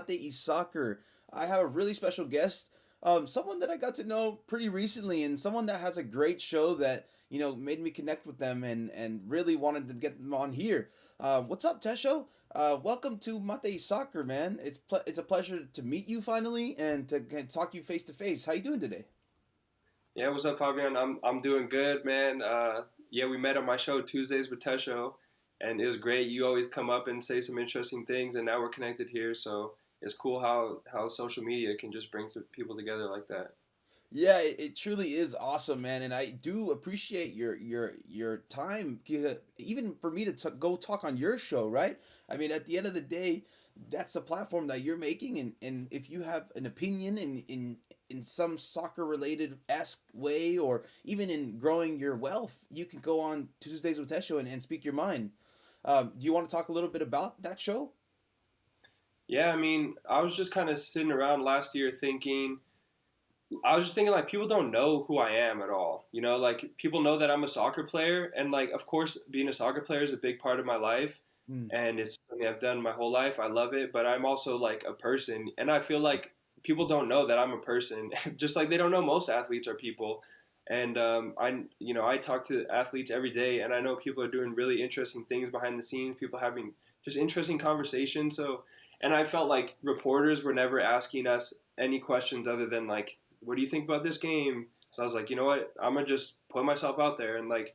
Mate Soccer. I have a really special guest, someone that I got to know pretty recently, and someone that has a great show that made me connect with them and really wanted to get them on here. What's up, Tesho? Welcome to Mate Soccer, man. It's a pleasure to meet you finally and to talk to you face to face. How you doing today? Yeah, what's up, Favian? I'm doing good, man. Yeah, we met on my show Tuesdays with Tesho, and it was great. You always come up and say some interesting things, and now we're connected here. So it's cool how social media can just bring people together like that. Yeah, it truly is awesome, man, and I do appreciate your time. Even for me to go talk on your show, right? I mean, at the end of the day, that's a platform that you're making, and if you have an opinion in some soccer related esque way, or even in growing your wealth, you can go on Tuesdays with Tesho and speak your mind. Do you want to talk a little bit about that show? Yeah, I mean, I was just kind of sitting around last year thinking. I was just thinking like people don't know who I am at all. You know, like people know that I'm a soccer player, and like of course being a soccer player is a big part of my life, Mm. and it's something I've done my whole life. I love it, but I'm also like a person, and I feel like people don't know that I'm a person, just like they don't know most athletes are people. And I talk to athletes every day, and I know people are doing really interesting things behind the scenes. People having just interesting conversations. So, and I felt like reporters were never asking us any questions other than like, what do you think about this game? So I was like, you know what? I'm gonna just put myself out there and like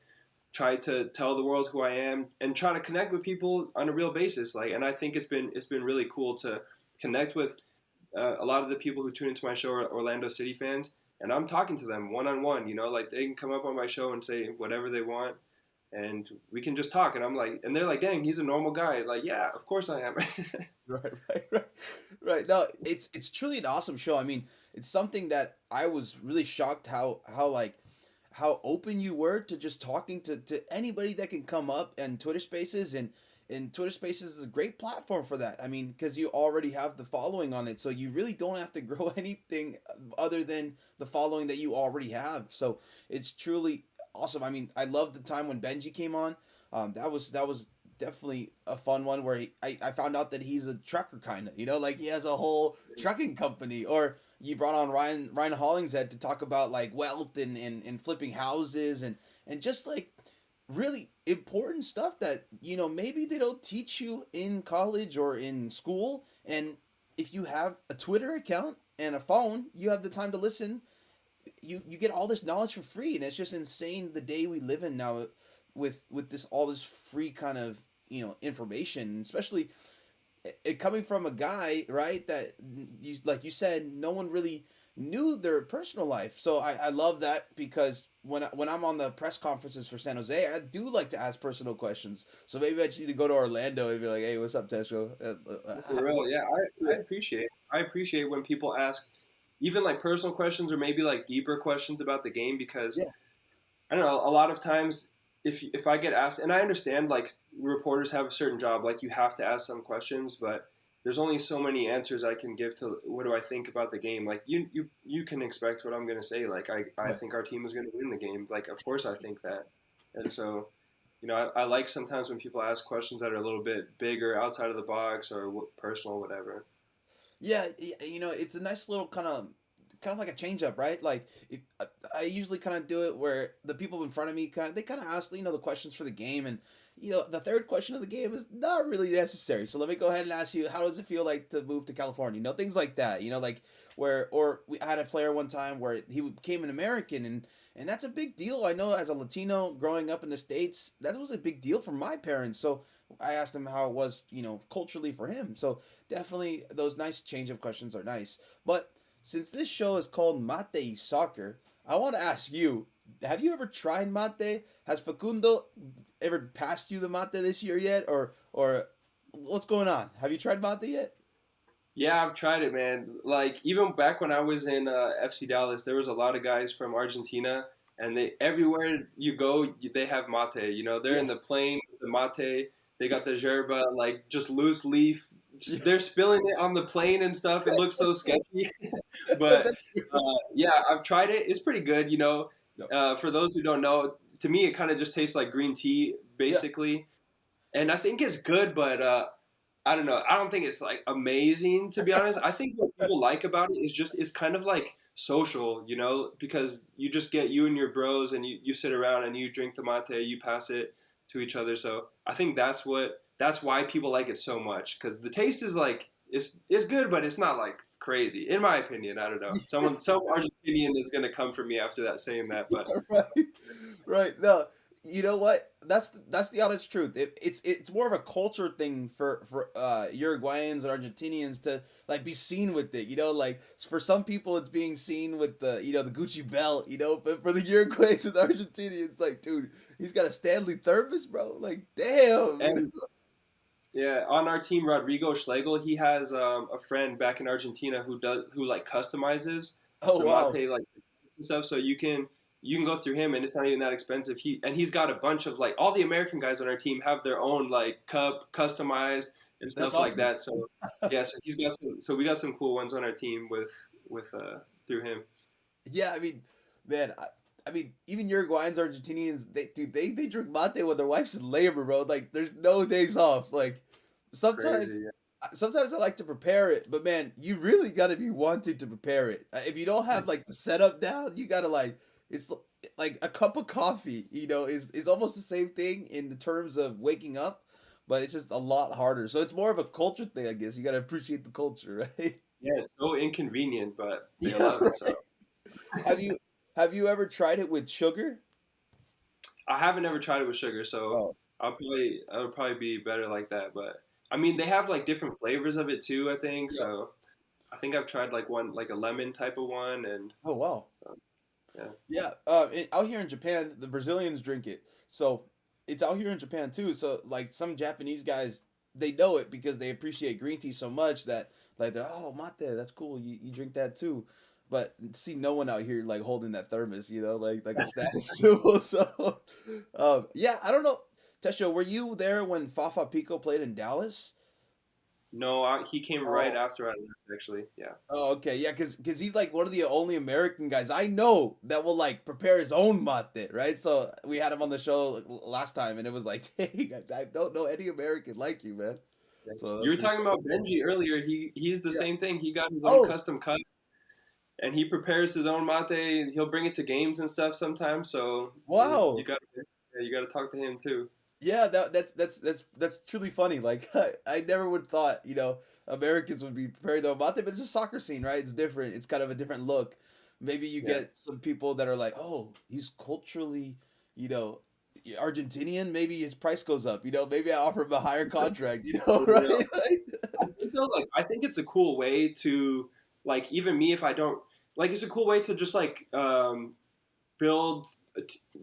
try to tell the world who I am and try to connect with people on a real basis. Like, and I think it's been really cool to connect with a lot of the people who tune into my show are Orlando City fans, and I'm talking to them one on one. You know, like they can come up on my show and say whatever they want, and we can just talk. And I'm like, and they're like, dang, he's a normal guy. Like, yeah, of course I am. Right, right, right. No, it's truly an awesome show. I mean, it's something that I was really shocked how open you were to just talking to anybody that can come up and Twitter Spaces, and Twitter Spaces is a great platform for that. I mean, because you already have the following on it, so you really don't have to grow anything other than the following that you already have. So it's truly awesome. I mean, I love the time when Benji came on. That was definitely a fun one where I found out that he's a trucker kind of, like he has a whole trucking company. Or you brought on Ryan Hollingshead to talk about like wealth and flipping houses and just like really important stuff that maybe they don't teach you in college or in school. And if you have a Twitter account and a phone, you have the time to listen. You get all this knowledge for free, and it's just insane the day we live in now with this all this free kind of information, especially it coming from a guy, right, that you, like you said, no one really knew their personal life. So I love that, because when I'm on the press conferences for San Jose, I do like to ask personal questions. So maybe I just need to go to Orlando and be like, hey, what's up, Tesho? For real, yeah, I Yeah. appreciate I appreciate when people ask even like personal questions or maybe like deeper questions about the game because Yeah. I don't know. A lot of times, if I get asked, and I understand like reporters have a certain job, like you have to ask some questions, but there's only so many answers I can give to what do I think about the game. Like you can expect what I'm gonna say. Like I Right. think our team is gonna win the game. Like of course I think that, and so. I like sometimes when people ask questions that are a little bit bigger, outside of the box, or personal, whatever. Yeah, it's a nice little kind of like a change up, right? Like I usually kind of do it where the people in front of me kind of ask the questions for the game, and the third question of the game is not really necessary. So let me go ahead and ask you, how does it feel like to move to California? Things like that. Like I had a player one time where he became an American, and that's a big deal. I know as a Latino growing up in the States, that was a big deal for my parents. So I asked him how it was, culturally for him. So definitely those nice change up questions are nice. But since this show is called Mate Soccer, I want to ask you: have you ever tried mate? Has Facundo ever passed you the mate this year yet, or what's going on? Have you tried mate yet? Yeah, I've tried it, man. Like even back when I was in FC Dallas, there was a lot of guys from Argentina, and they everywhere you go, they have mate. You know, they're Yeah. in the plane with the mate. They got the yerba, like just loose leaf. Yeah. They're spilling it on the plane and stuff. It looks so sketchy, but That's true. yeah, I've tried it. It's pretty good. No. For those who don't know, to me, it kind of just tastes like green tea, Yeah. basically, and I think it's good, but. I don't know. I don't think it's like amazing, to be honest. I think what people like about it is just it's kind of like social, because you just get you and your bros and you sit around and you drink the mate, you pass it to each other. So I think that's why people like it so much, because the taste is like it's good, but it's not like crazy, in my opinion. I don't know. Some Argentinian is gonna come for me after that saying that, but Right, right. No, you know what? That's the honest truth. It's more of a culture thing for Uruguayans and Argentinians to like be seen with it. Like for some people it's being seen with the Gucci belt. But for the Uruguayans and the Argentinians, like, dude, he's got a Stanley thermos, bro. Like, damn. and yeah, on our team, Rodrigo Schlegel, he has a friend back in Argentina who like customizes Oh the wow, mate like and stuff. So you can go through him, and it's not even that expensive. He's got a bunch of like all the American guys on our team have their own like cup customized and that's stuff like awesome. that. So yeah, so we got some cool ones on our team with through him. Yeah, I mean, man, I mean, even Uruguayans, Argentinians, they drink mate when their wife's in labor, bro. Like, there's no days off. Like, sometimes, Crazy. sometimes I like to prepare it, but man, you really gotta be wanting to prepare it. If you don't have like the setup down, you gotta like, it's like a cup of coffee, is almost the same thing in the terms of waking up, but it's just a lot harder. So it's more of a culture thing, I guess. You gotta appreciate the culture, right? Yeah, it's so inconvenient, but they Yeah, love it. So right. Have you have you ever tried it with sugar? I haven't ever tried it with sugar, so Oh, I would probably be better like that. But I mean, they have like different flavors of it too, I think. yeah. So I think I've tried like one like a lemon type of one, and Oh wow. so yeah, Yeah. Out here in Japan, the Brazilians drink it. So it's out here in Japan too. So like some Japanese guys, they know it because they appreciate green tea so much that like they're, oh, mate, that's cool. You drink that too. But see no one out here like holding that thermos, like a status symbol. So yeah, I don't know. Tesho, were you there when Fafa Pico played in Dallas? no, he came right Oh, after I left, actually. Yeah, oh, okay, yeah, because he's like one of the only American guys I know that will like prepare his own mate, right? So we had him on the show like, last time, and it was like, dang, I don't know any American like you, man. yeah. So You that's were pretty talking cool. about Benji earlier. He's the Yeah. same thing. He got his own Oh, custom cup, and he prepares his own mate. And he'll bring it to games and stuff sometimes. So you wow. got you got to talk to him too. Yeah, that's truly funny. Like I never would thought, Americans would be preparing their mate, but it's a soccer scene, right? It's different. It's kind of a different look. Maybe you Yeah. get some people that are like, oh, he's culturally, you know, Argentinian. Maybe his price goes up. Maybe I offer him a higher contract. For Right? real. I think though, like I think it's a cool way to like even me if I don't like it's a cool way to just like build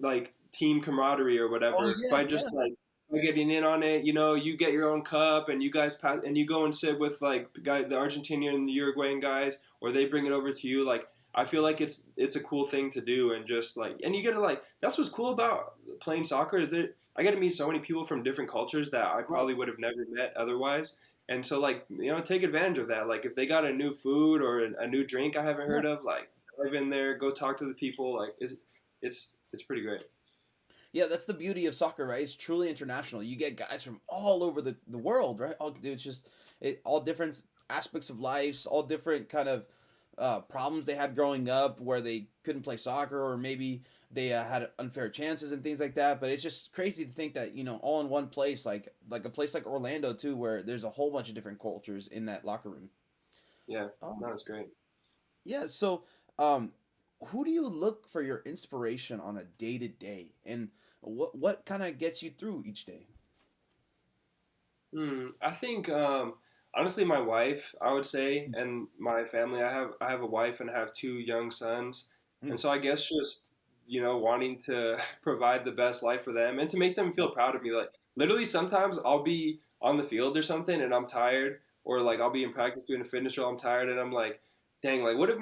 like team camaraderie or Oh whatever yeah, by yeah, just like by getting in on it. You get your own cup and you guys pass and you go and sit with like the Argentinian and the Uruguayan guys, or they bring it over to you. Like I feel like it's a cool thing to do and just like and you get to like that's what's cool about playing soccer is that I get to meet so many people from different cultures that I right. probably would have never met otherwise. And so, like, take advantage of that. Like, if they got a new food or a new drink I haven't Yeah. heard of, like, dive in there, go talk to the people. Like, it's pretty great. Yeah, that's the beauty of soccer, right? It's truly international. You get guys from all over the world, right? It's just all different aspects of lives, all different kind of problems they had growing up where they couldn't play soccer or maybe they had unfair chances and things like that. But it's just crazy to think that all in one place, like a place like Orlando too, where there's a whole bunch of different cultures in that locker room. Yeah, Um, no, it's great. yeah. So, um, who do you look for your inspiration on a day to day, and what kind of gets you through each day? I think honestly, my wife, I would say, and my family. I have a wife and I have two young sons, and Mm, so I guess just wanting to provide the best life for them and to make them feel proud of me. Like literally, sometimes I'll be on the field or something and I'm tired, or like I'll be in practice doing a fitness drill. I'm tired and I'm like, dang, like what if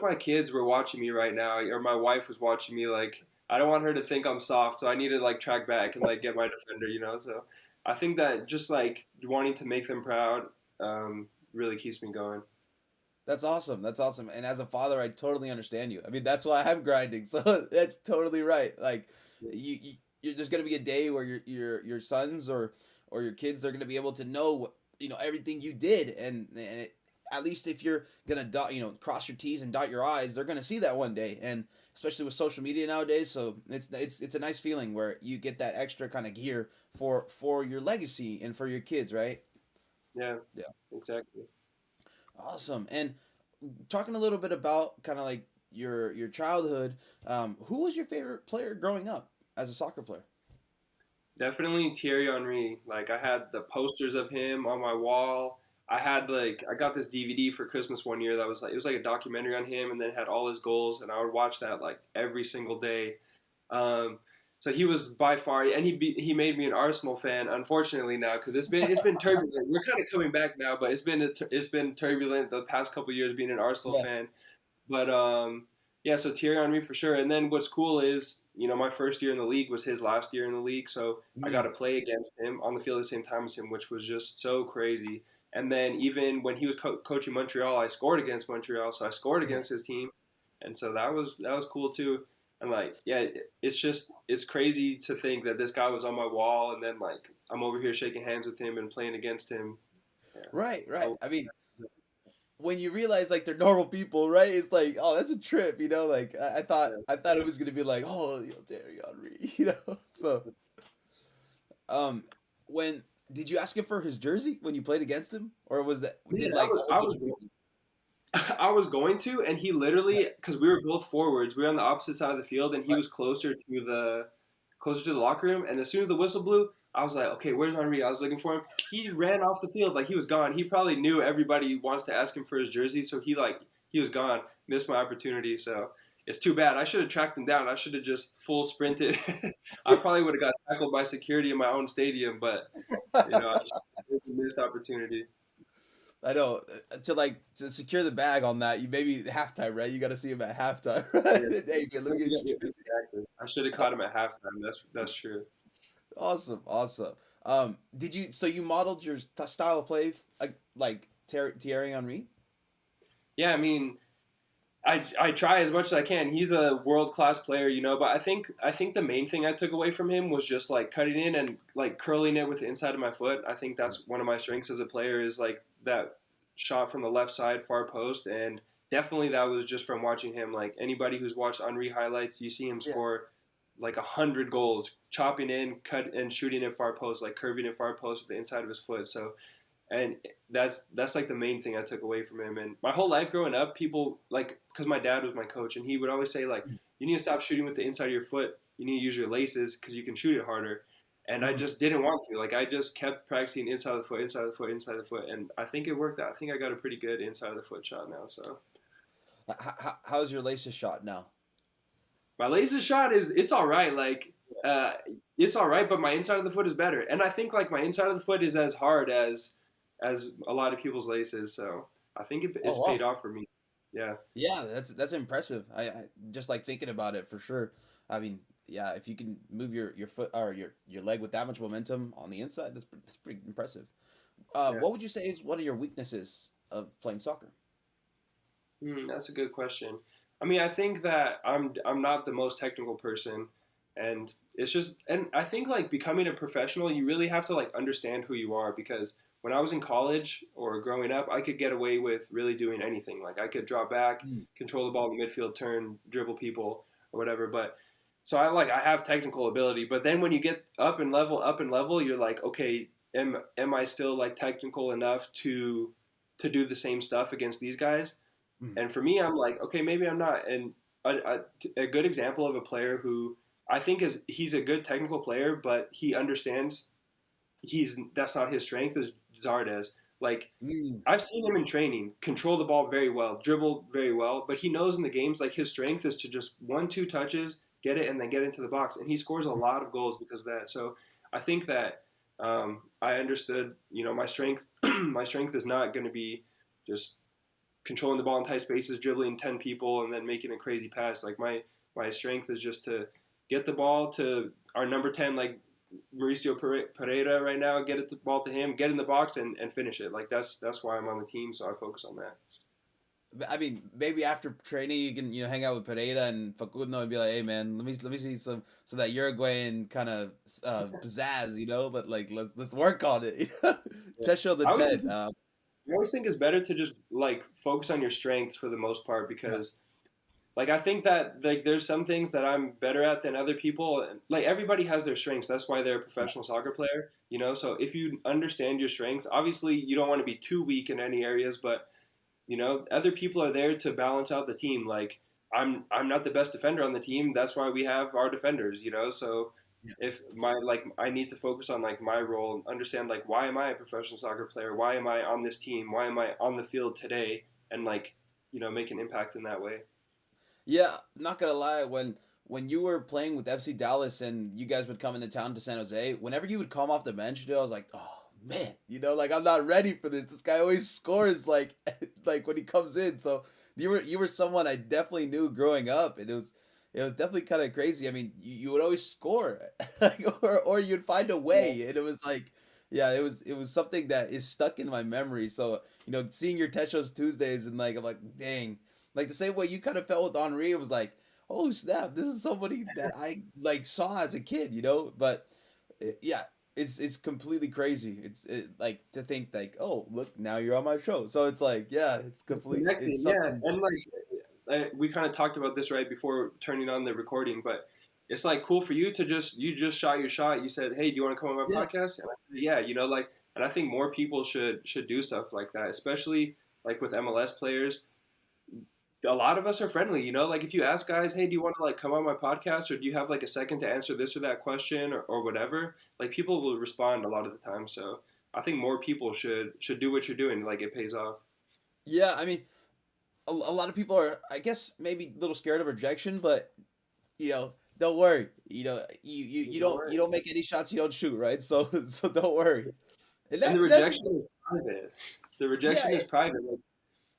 my kids were watching me right now, or my wife was watching me? Like I don't want her to think I'm soft, so I need to like track back and like get my defender. So. I think that just like wanting to make them proud really keeps me going. that's awesome. That's awesome. And as a father, I totally understand you. I mean, that's why I'm grinding. So that's totally right. Like there's gonna be a day where your sons or your kids they're gonna be able to know everything you did, at least if you're gonna cross your T's and dot your I's, they're gonna see that one day, and especially with social media nowadays. So it's a nice feeling where you get that extra kind of gear for your legacy and for your kids, right? Yeah, Yeah. exactly. Awesome. And talking a little bit about kind of like your childhood, who was your favorite player growing up as a soccer player? Definitely Thierry Henry. Like I had the posters of him on my wall. I got this DVD for Christmas one year that was like it was like a documentary on him, and then it had all his goals, and I would watch that like every single day. Um, so he was by far, and he made me an Arsenal fan. Unfortunately now, because it's been turbulent. We're kind of coming back now, but it's been turbulent the past couple of years being an Arsenal Yeah. fan. But yeah, so Thierry Henry for sure. And then what's cool is, my first year in the league was his last year in the league, so I got Mm, to play against him on the field at the same time as him, which was just so crazy. And then even when he was coaching Montreal, I scored against Montreal, so I scored yeah. against his team, and so that was cool too. And like, yeah, it's crazy to think that this guy was on my wall, and then like I'm over here shaking hands with him and playing against him. Yeah, Right, right. I, I mean, when you realize like they're normal people, right? It's like, oh, that's a trip, Like I thought it was gonna be like, oh, Terry Henry, So, um, when did you ask him for his jersey when you played against him, or was that yeah, did like I other was people? I was going to, and he Yeah, literally, because we were both forwards, we were on the opposite side of the field, and he right. was closer to the locker room. And as soon as the whistle blew, I was like, okay, where's Henri? I was looking for him. He ran off the field like he was gone. He probably knew everybody wants to ask him for his jersey, so he was gone. Missed my opportunity. So it's too bad. I should have tracked him down. I should have just full sprinted. I probably would have got tackled by security in my own stadium, but I just missed opportunity. I know to secure the bag on that, you maybe halftime, right? You got to see him at halftime, right? Yeah. Hey, man, let me get Yeah, your jersey. exactly. I should have caught him at halftime. That's true. Awesome, awesome. Did you so you modeled your style of play like Thierry Henry? Yeah, I mean, I try as much as I can. He's a world class player, but I think the main thing I took away from him was just like cutting in and like curling it with the inside of my foot. I think that's one of my strengths as a player is like that shot from the left side far post, and definitely that was just from watching him. Like anybody who's watched Henri highlights, you see him Yeah. score like 100 goals, chopping in, cut and shooting it far post, like curving it far post with the inside of his foot. So and that's like the main thing I took away from him. And my whole life growing up, people like because my dad was my coach, and he would always say like, you need to stop shooting with the inside of your foot. You need to use your laces because you can shoot it harder. And I Mm. just didn't want to. Like I just kept practicing inside of the foot, inside of the foot, inside of the foot, and I think it worked out. I think I got a pretty good inside of the foot shot now. So How's your laces shot now? my laces shot is it's all right. Like uh, it's all right, but my inside of the foot is better. And I think like my inside of the foot is as hard as a lot of people's laces. So I think it's Oh paid wow. off for me. Yeah, Yeah, that's impressive. I just like thinking about it for sure. I mean, yeah, if you can move your foot or your leg with that much momentum on the inside, that's pretty impressive. yeah. What would you say is one of your weaknesses of playing soccer? That's a good question. I mean, I think that I'm not the most technical person, and it's just and I think like becoming a professional, you really have to like understand who you are because when I was in college or growing up, I could get away with really doing anything. Like I could draw back, Mm. control the ball in the midfield, turn, dribble people or whatever. But so I have technical ability, but then when you get up and level, you're like, okay, am I still like technical enough to do the same stuff against these guys? Mm. And for me, I'm like, okay, maybe I'm not. And a good example of a player who I think he's a good technical player, but he understands he's that's not his strength is Zardes. Like Mm. I've seen him in training, control the ball very well, dribble very well, but he knows in the games like his strength is to just 1-2 touches, get it, and then get into the box, and he scores a lot of goals because of that. So I think that I understood, my strength. My strength is not going to be just controlling the ball in tight spaces, dribbling 10 people, and then making a crazy pass. Like my strength is just to get the ball to our number 10, like Mauricio Pereira right now, get it the ball to him, get in the box and finish it. Like that's why I'm on the team, so I focus on that. I mean, maybe after training you can hang out with Pereira and Facundo and be like, hey man, let me see some that Uruguayan kind of pizzazz, but like let's work on it. Yeah. Tesho the I always 10. think I always think it's better to just like focus on your strengths for the most part Yeah, because like I think that like there's some things that I'm better at than other people. Like everybody has their strengths. That's why they're a yeah, professional soccer player, you know? So if you understand your strengths, obviously you don't want to be too weak in any areas, but other people are there to balance out the team. Like I'm not the best defender on the team. That's why we have our defenders. So yeah. if my like I need to focus on like my role, understand like why am I a professional soccer player? Why am I on this team? Why am I on the field today? And like make an impact in that way. Yeah, not gonna lie, when you were playing with FC Dallas and you guys would come into town to San Jose, whenever you would come off the bench, I was like, oh man, like I'm not ready for this. This guy always scores like like when he comes in. So you were someone I definitely knew growing up, and it was definitely kind of crazy. I mean, you would always score, like, or you'd find a Yeah. way, and it was like, yeah, it was something that is stuck in my memory. So seeing your Techos Tuesdays and like I'm like, dang. Like the same way you kind of felt with Henri, it was like, oh snap, this is somebody that I like saw as a kid. But yeah, it's completely crazy. Like to think like, oh look, now you're on my show. So it's like, yeah, It's it's connecting, yeah. something. And like we kind of talked about this right before turning on the recording, but it's like cool for you to just shot your shot. You said, "Hey, do you want to come on my Yeah, podcast?" And I said, "Yeah." Like, and I think more people should do stuff like that, especially like with MLS players. A lot of us are friendly, like if you ask guys, hey, do you want to like come on my podcast, or do you have like a second to answer this or that question, or whatever, like people will respond a lot of the time. So I think more people should do what you're doing, like it pays off. yeah. I mean, a lot of people are, I guess, maybe a little scared of rejection, but don't worry. You Don't don't worry. you don't make any shots you don't shoot, right? So so don't worry. And And the that rejection thing's is private. The yeah. rejection is private. Like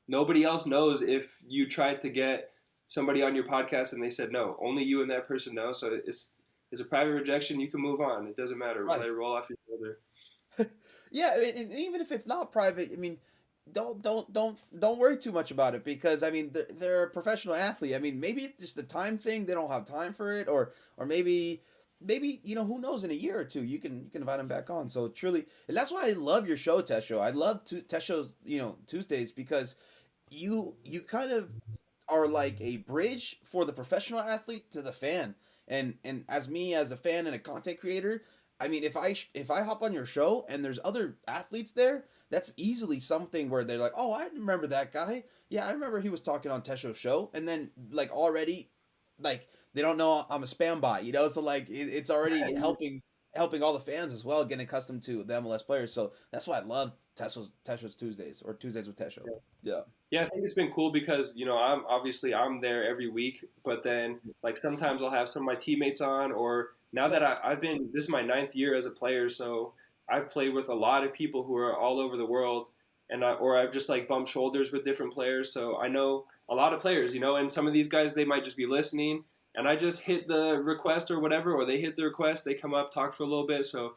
nobody else knows if you tried to get somebody on your podcast and they said no. Only you and that person know. So it's a private rejection. You can move on. It doesn't matter. Let Right. it roll off your shoulder. Yeah, and even if it's not private, I mean, don't worry too much about it because I mean they're a professional athlete. I mean, maybe it's just the time thing; they don't have time for it, or maybe who knows, in a year or two you can invite them back on. So truly, and that's why I love your show, Tesho. I love Tesho's Tuesdays because you kind of are like a bridge for the professional athlete to the fan. And as me as a fan and a content creator, I mean, if I hop on your show and there's other athletes there, that's easily something where they're like, "Oh, I remember that guy. Yeah, I remember he was talking on Tesho's show." And then like already like they don't know I'm a spam bot. So like it's already helping all the fans as well getting accustomed to the MLS players. So that's why I love Tesho's Tuesdays or Tuesdays with Tesho. Yeah. Yeah, I think it's been cool because I'm there every week, but then like sometimes I'll have some of my teammates on, or now Yeah. that I've been this is my ninth year as a player, so I've played with a lot of people who are all over the world, or I've just like bumped shoulders with different players, so I know a lot of players, and some of these guys they might just be listening, and I just hit the request or whatever, or they hit the request, they come up talk for a little bit, so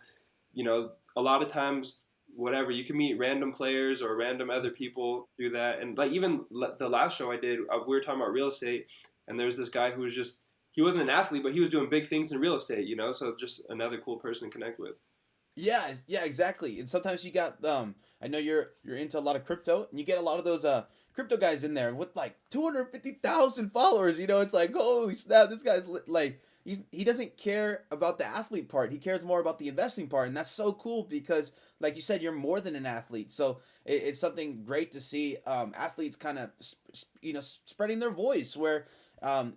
a lot of times, whatever, you can meet random players or random other people through that. And like even the last show I did, we were talking about real estate, and there's this guy who was just he wasn't an athlete, but he was doing big things in real estate. So just another cool person to connect with. Yeah, yeah, exactly. And sometimes you got I know you're into a lot of crypto and you get a lot of those crypto guys in there with like 250,000 followers. It's like, holy snap, this guy's like he doesn't care about the athlete part. He cares more about the investing part, and that's so cool because like you said, you're more than an athlete. So it's something great to see athletes kind of spreading their voice where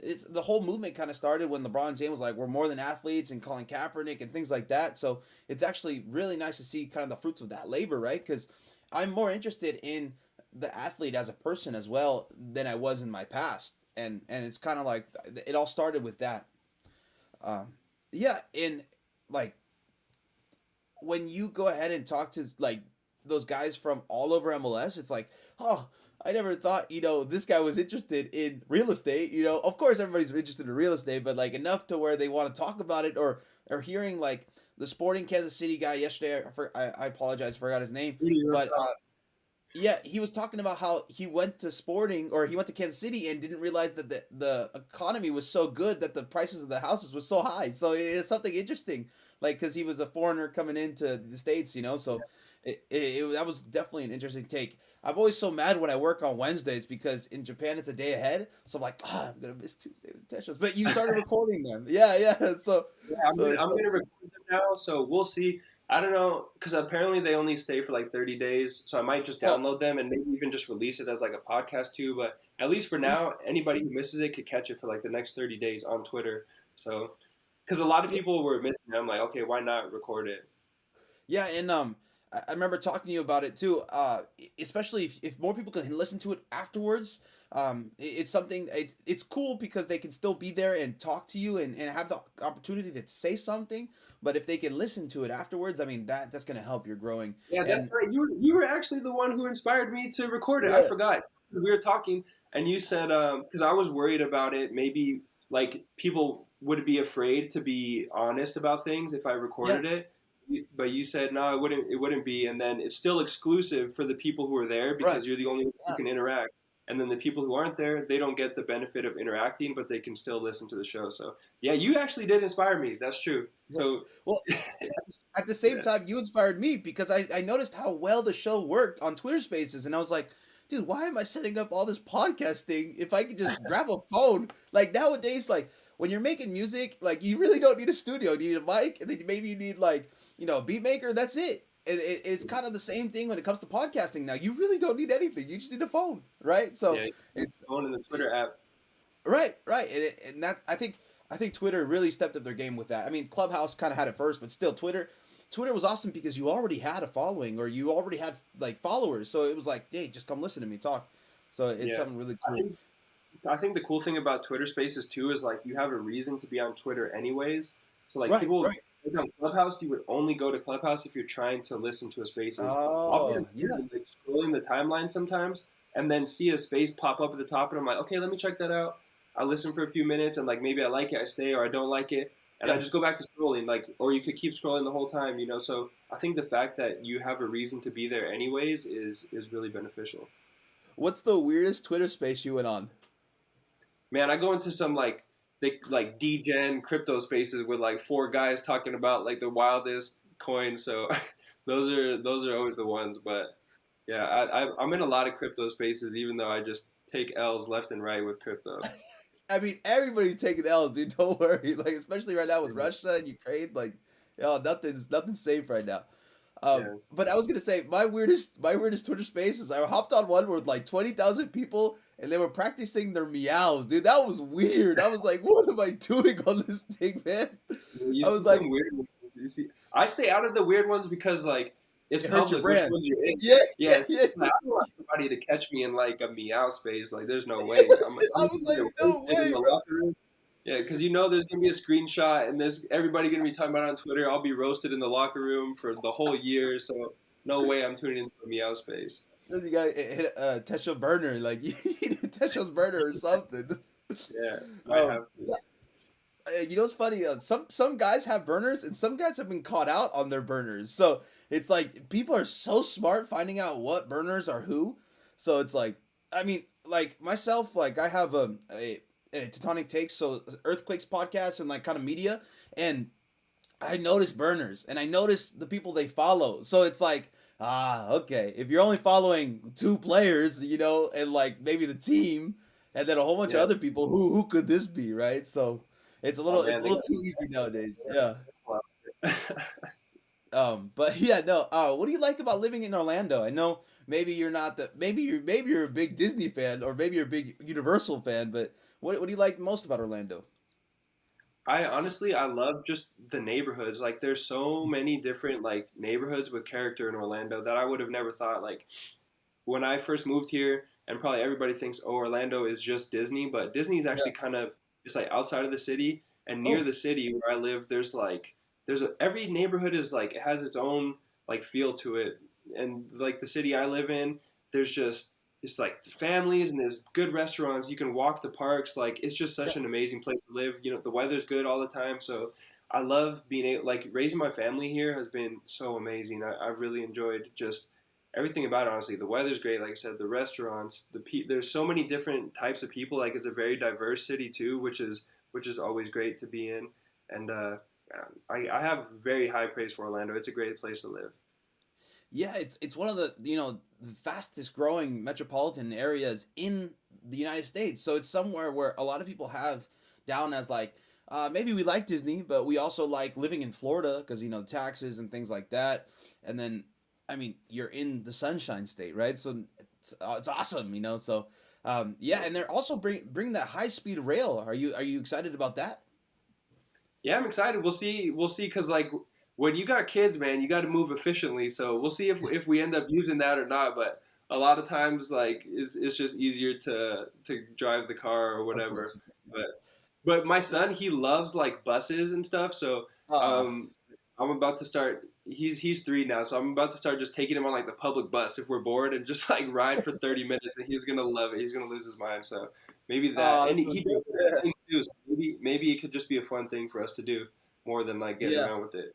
it's the whole movement kind of started when LeBron James was like, "We're more than athletes," and Colin Kaepernick and things like that. So it's actually really nice to see kind of the fruits of that labor, right? Because I'm more interested in the athlete as a person as well than I was in my past, and it's kind of like it all started with that. Um, yeah, and like when you go ahead and talk to like those guys from all over MLS, it's like, oh, I never thought this guy was interested in real estate. Of course everybody's interested in real estate, but like enough to where they want to talk about it or hearing like the Sporting Kansas City guy yesterday. I apologize, forgot his name, Really rough but out. Yeah, he was talking about how he went to Sporting or he went to Kansas City and didn't realize that the economy was so good that the prices of the houses was so high. So it's something interesting, like because he was a foreigner coming into the states, you know. So that was definitely an interesting take. I'm always so mad when I work on Wednesdays because in Japan it's a day ahead. So I'm like, I'm gonna miss Tuesday with Tesho's. But you started recording them, yeah, yeah. Yeah, So it's I'm gonna record them now, so we'll see. I don't know, because apparently they only stay for like 30 days, so I might just oh download them and maybe even just release it as like a podcast too. But at least for now, anybody who misses it could catch it for like the next 30 days on Twitter. So, because a lot of yeah. people were missing it, I'm like, okay, why not record it? Yeah, and I remember talking to you about it too. Especially if more people can listen to it afterwards. It's something. It's cool because they can still be there and talk to you and have the opportunity to say something. But if they can listen to it afterwards, I mean that's gonna help your growing. Yeah, that's And right. You were actually the one who inspired me to record it. I yeah, forgot. We were talking, and you said because I was worried about it. Maybe like people would be afraid to be honest about things if I yeah, recorded it. But you said no, it wouldn't. It wouldn't be, and then it's still exclusive for the people who are there right. because you're the only one who Yeah, can interact. And then the people who aren't there, they don't get the benefit of interacting, but they can still listen to the show. So yeah, you actually did inspire me. That's true. yeah. So Well, at the same yeah, time, you inspired me because I noticed how well the show worked on Twitter Spaces, and I was like, dude, why am I setting up all this podcasting if I could just grab a phone? Like nowadays, like when you're making music, like you really don't need a studio. You need a mic, and then maybe you need like a beat maker. That's it. And it's kind of the same thing when it comes to podcasting now. You really don't need anything. You just need a phone, right? So yeah, it's going in the Twitter app. right, right, and that I think Twitter really stepped up their game with that. I mean, Clubhouse kind of had it first, but still, Twitter was awesome because you already had a following or you already had like followers, so it was like, hey, just come listen to me talk. So it's Yeah. something really I cool. think I think the cool thing about Twitter Spaces too is like you have a reason to be on Twitter anyways. So like Right, people right. like on Clubhouse, you would only go to Clubhouse if you're trying to listen to a Spaces. I'll be on Oh, Twitter yeah, like scrolling the timeline sometimes and then see a space pop up at the top and I'm like, okay, let me check that out. I listen for a few minutes and like maybe I like it, I stay or I don't like it, and I yeah. just go back to scrolling. Like or you could keep scrolling the whole time, you know. So I think the fact that you have a reason to be there anyways is really beneficial. What's the weirdest Twitter space you went on? Man, I go into some like they like degen crypto spaces with like four guys talking about like the wildest coins. So those are always the ones. But yeah, I'm in a lot of crypto spaces, even though I just take L's left and right with crypto. I mean, everybody's taking L's, dude. Don't worry. Like, especially right now with Yeah, Russia and Ukraine, like, nothing's safe right now. yeah. But I was gonna say my weirdest Twitter space is I hopped on one with like 20,000 people and they were practicing their meows, dude. That was weird. I was like, what am I doing on this thing, man? You I see was like, some weird ones. You see, I stay out of the weird ones because like it's it hurts your public which brand. ones you're in. Yeah, Yeah, yeah, it's, yeah. I don't want somebody to catch me in like a meow space. Like, there's no way. I'm I gonna was be like, no roasted in way, the bro. locker room. Yeah, because you know there's gonna be a screenshot and there's everybody gonna be talking about it on Twitter. I'll be roasted in the locker room for the whole year. So no way I'm tuning into a meow space. Then you got hit Tesho burner, like Tesho's burner or something. Yeah, might Um, have to. what's funny? Some guys have burners, and some guys have been caught out on their burners. So it's like people are so smart finding out what burners are who. So it's like, I mean, like myself, like I have a Tectonic Takes, so earthquakes podcast and like kind of media, and I notice burners, and I notice the people they follow. So it's like, okay, if you're only following two players, and like maybe the team, and then a whole bunch of Yeah. other people, who could this be, right? So it's a Oh little it's man, a they little got too easy nowadays. Yeah. people. But yeah, no. What do you like about living in Orlando? I know maybe you're not maybe you're a big Disney fan, or maybe you're a big Universal fan, but what do you like most about Orlando? I honestly I love just the neighborhoods. Like there's so many different like neighborhoods with character in Orlando that I would have never thought. Like when I first moved here, and probably everybody thinks, oh, Orlando is just Disney, but Disney is Yeah. actually kind of it's like outside of the city and near Oh, the city where I live. Every neighborhood is like it has its own like feel to it, and like the city I live in, there's just it's like families and there's good restaurants. You can walk the parks. Like it's just yeah. such an amazing place to live. You know the weather's good all the time, so I love being able like raising my family here has been so amazing. I've really enjoyed just everything about it, honestly. The weather's great, like I said. The restaurants, there's so many different types of people. Like it's a very diverse city too, which is always great to be in. And I have very high praise for Orlando. It's a great place to live. Yeah, it's one of the the fastest growing metropolitan areas in the United States. So it's somewhere where a lot of people have down as like maybe we like Disney, but we also like living in Florida because taxes and things like that. And then I mean you're in the Sunshine State, right? So it's awesome, So yeah, and they're also bring that high speed rail. Are you excited about that? Yeah, I'm excited. We'll see. We'll see. Cause like when you got kids, man, you got to move efficiently. So we'll see if we end up using that or not. But a lot of times, like it's just easier to drive the car or Of course. whatever. But but my son, he loves like buses and stuff. So Uh, um, I'm about to start. He's 3 now, so I'm about to start just taking him on like the public bus if we're bored and just like ride for 30 minutes, and he's gonna love it. He's gonna lose his mind. So maybe that, and that's so he does cute. other things too. So maybe it could just be a fun thing for us to do more than like getting Yeah. around with it.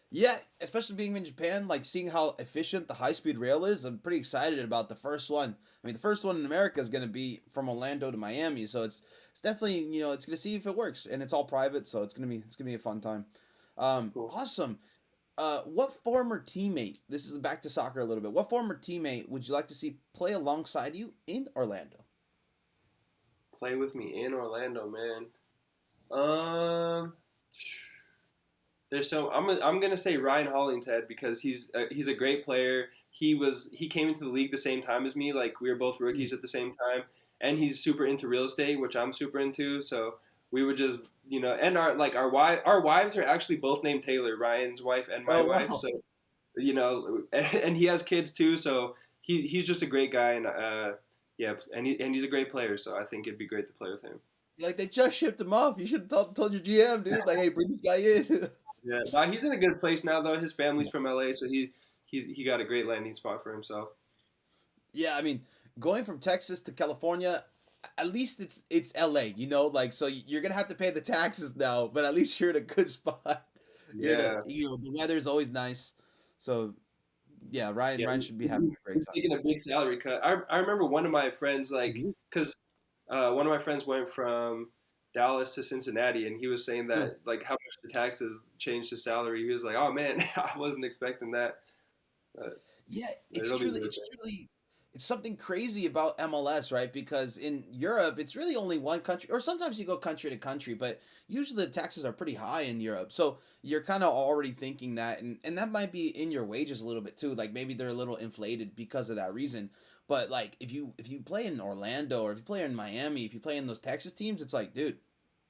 Yeah, especially being in Japan, like seeing how efficient the high speed rail is, I'm pretty excited about the first one. I mean, the first one in America is going to be from Orlando to Miami, so it's definitely it's going to see if it works, and it's all private, so it's gonna be a fun time. Cool. Awesome. What former teammate? This is back to soccer a little bit. What former teammate would you like to see play alongside you in Orlando? Play with me in Orlando, man. Um, There's so I'm gonna say Ryan Hollingshead because he's a great player. He came into the league the same time as me. Like we were both Mm. rookies at the same time, and he's super into real estate, which I'm super into. So we would just and our wives are actually both named Taylor, Ryan's wife and my Oh wife. wow. So and he has kids too. So he's just a great guy, and yeah, and he's a great player. So I think it'd be great to play with him. Like they just shipped him off. You should have told your GM, dude. Like, hey, bring this guy in. Yeah, nah, he's in a good place now though. His family's from LA, so he got a great landing spot for himself. Yeah, I mean, going from Texas to California, at least it's LA, like so you're gonna have to pay the taxes now, but at least you're in a good spot. You're in a, Yeah, the weather's always nice, so yeah, Ryan yeah, Ryan should be having he's, a great he's time. taking a big salary cut. I remember one of my friends like Mhm. because one of my friends went from Dallas to Cincinnati, and he was saying Huh. that like how much the taxes changed his salary. He was like, "Oh man, I wasn't expecting that." But Yeah, it'll be worth it. it's something crazy about MLS, right? Because in Europe, it's really only one country, or sometimes you go country to country, but usually the taxes are pretty high in Europe. So you're kind of already thinking that, and that might be in your wages a little bit too. Like maybe they're a little inflated because of that reason. But like if you play in Orlando or if you play in Miami, if you play in those Texas teams, it's like, dude,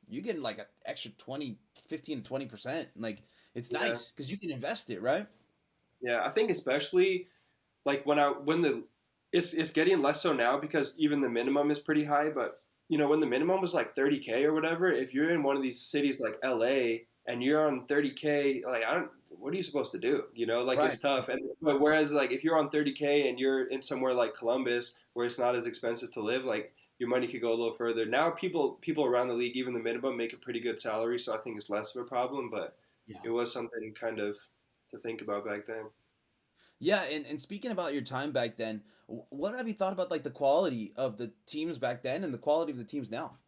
you're getting like an extra 20, 15, 20%. Like it's Yeah, nice because you can invest it, right? yeah. I think especially like when the it's getting less so now because even the minimum is pretty high. But when the minimum was like 30K or whatever, if you're in one of these cities like LA and you're on 30K, like I don't, what are you supposed to do? Like Right. it's tough. And but whereas like if you're on 30K and you're in somewhere like Columbus where it's not as expensive to live, like your money could go a little further. Now people around the league, even the minimum, make a pretty good salary, so I think it's less of a problem. But Yeah. it was something kind of to think about back then. Yeah, and speaking about your time back then, what have you thought about like the quality of the teams back then and the quality of the teams now?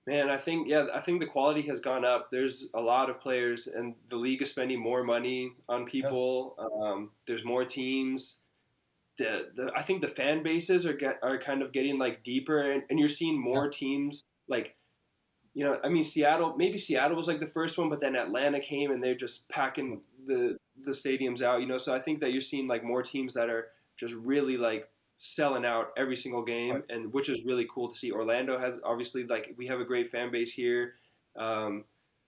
Man, I think the quality has gone up. There's a lot of players, and the league is spending more money on Yeah. people. There's more teams. I think the fan bases are kind of getting like deeper, and you're seeing Yeah. more teams. Like I mean, Seattle was like the first one, but then Atlanta came, and they're just packing the stadiums out. So I think that you're seeing like more teams that are just really like selling out every single Right. game, and which is really cool to see. Orlando has obviously like we have a great fan base here. Um,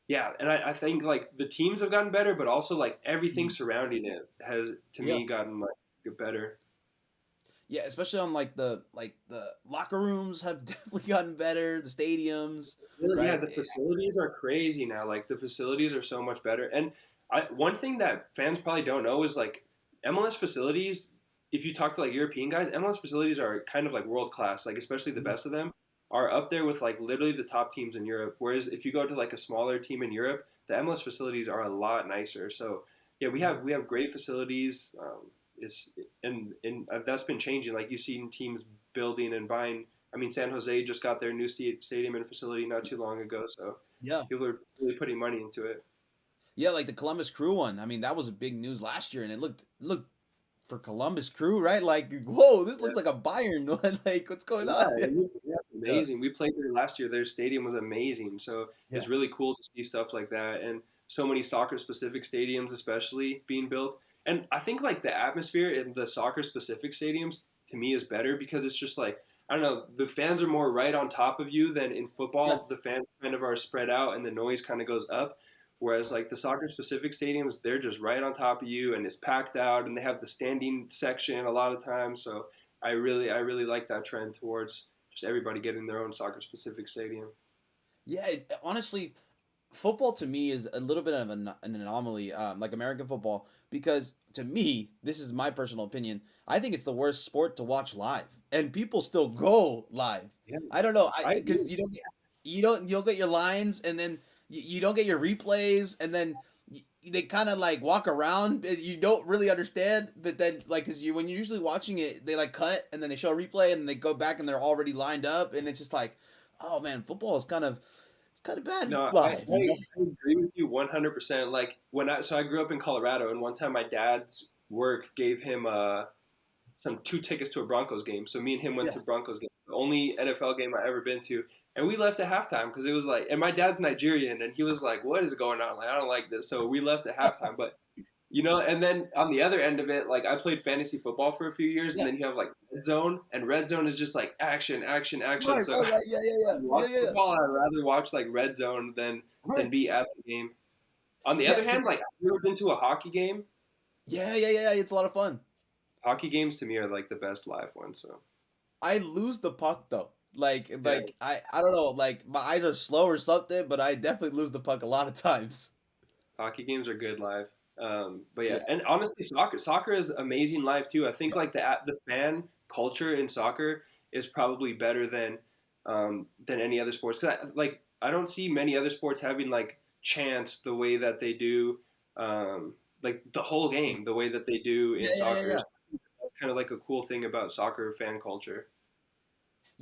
yeah, and I think like the teams have gotten better, but also like everything Mhm. surrounding it has to Yeah. me gotten like better. Yeah, especially on like the locker rooms have definitely gotten better, the stadiums, Really, yeah, right? the facilities are crazy now. Like the facilities are so much better. And one thing that fans probably don't know is like MLS facilities. If you talk to like European guys, MLS facilities are kind of like world class. Like especially the Mhm. best of them are up there with like literally the top teams in Europe. Whereas if you go to like a smaller team in Europe, the MLS facilities are a lot nicer. So yeah, we have great facilities. is and that's been changing. Like you've seen teams building and buying. I mean, San Jose just got their new stadium and facility not too long ago, so Yeah. people are really putting money into it. Yeah, like the Columbus Crew one. I mean, that was a big news last year, and it looked for Columbus Crew, right? Like, whoa, this looks like a Bayern one. Like, what's going Yeah, on? that's Yeah, amazing. We played there last year. Their stadium was amazing. So yeah, it's really cool to see stuff like that. And so many soccer specific stadiums, especially being built. And I think like the atmosphere in the soccer specific stadiums to me is better because it's just like, I don't know, the fans are more right on top of you than in yeah. football. The fans kind of are spread out and the noise kind of goes up. Whereas like the soccer specific stadiums, they're just right on top of you and it's packed out and they have the standing section a lot of times. So I really like that trend towards just everybody getting their own soccer specific stadium. Yeah, honestly, football to me is a little bit of an anomaly, like American football, because to me, this is my personal opinion. I think it's the worst sport to watch live, and people still go live. Yeah, I don't know, I I because agree. you don't get your lines, and then you don't get your replays, and then they kind of like walk around. You don't really understand, but then like because you when you're usually watching it, they like cut, and then they show a replay, and then they go back, and they're already lined up, and it's just like, oh man, football is kind of bad No, live, you know? I agree with you 100%. Like so I grew up in Colorado, and one time my dad's work gave him some two tickets to a Broncos game. So me and him went Yeah. to Broncos game, the only NFL game I ever been to, and we left at halftime because it was like, and my dad's Nigerian, and he was like, "What is going on? Like, I don't like this." So we left at halftime, but and then on the other end of it, like I played fantasy football for a few years, and Yeah. then you have like red zone, and red zone is just like action, action, action. Right, So right, right. Yeah, yeah, I yeah. watch Yeah, yeah, yeah. football, I'd rather watch like red zone than Right. be at the game. On the Yeah, other to hand, me, like I've never been to a hockey game. yeah, yeah, yeah. It's a lot of fun. Hockey games to me are like the best live ones. So I lose the puck though. yeah, I don't know, like my eyes are slow or something, but I definitely lose the puck a lot of times. hockey games are good live. But yeah, Yeah. and honestly, soccer is amazing live too. I think Yeah. like the fan culture in soccer is probably better than any other sports because I don't see many other sports having like chants the way that they do, like the whole game the way that they do Yeah, in yeah, yeah, soccer. yeah. That's kind of like a cool thing about soccer fan culture.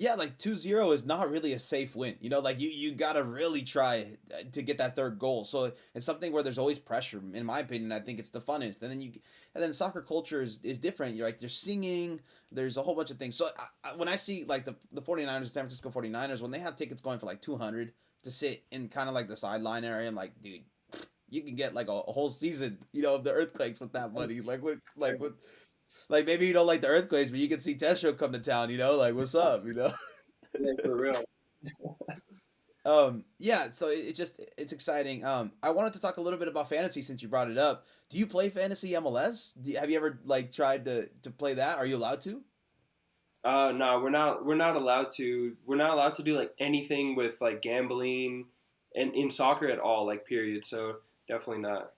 Yeah, like 2-0 is not really a safe win. You know, like you gotta really try to get that third goal. So it's something where there's always pressure. In my opinion, I think it's the funnest. And then soccer culture is different. You're like, there's singing, there's a whole bunch of things. So when I see like the 49ers, San Francisco 49ers, when they have tickets going for like 200 to sit in kind of like the sideline area, I'm like, dude, you can get like a whole season, of the earthquakes with that money. Like maybe you don't like the earthquakes, but you can see Tesho come to town, like what's up. Yeah, for real. Yeah, so it's exciting. I wanted to talk a little bit about fantasy since you brought it up. Do you play fantasy MLS? Have you ever like tried to play that? Are you allowed to? No, we're not allowed to. We're not allowed to do like anything with like gambling and in soccer at all. Like period. So definitely not.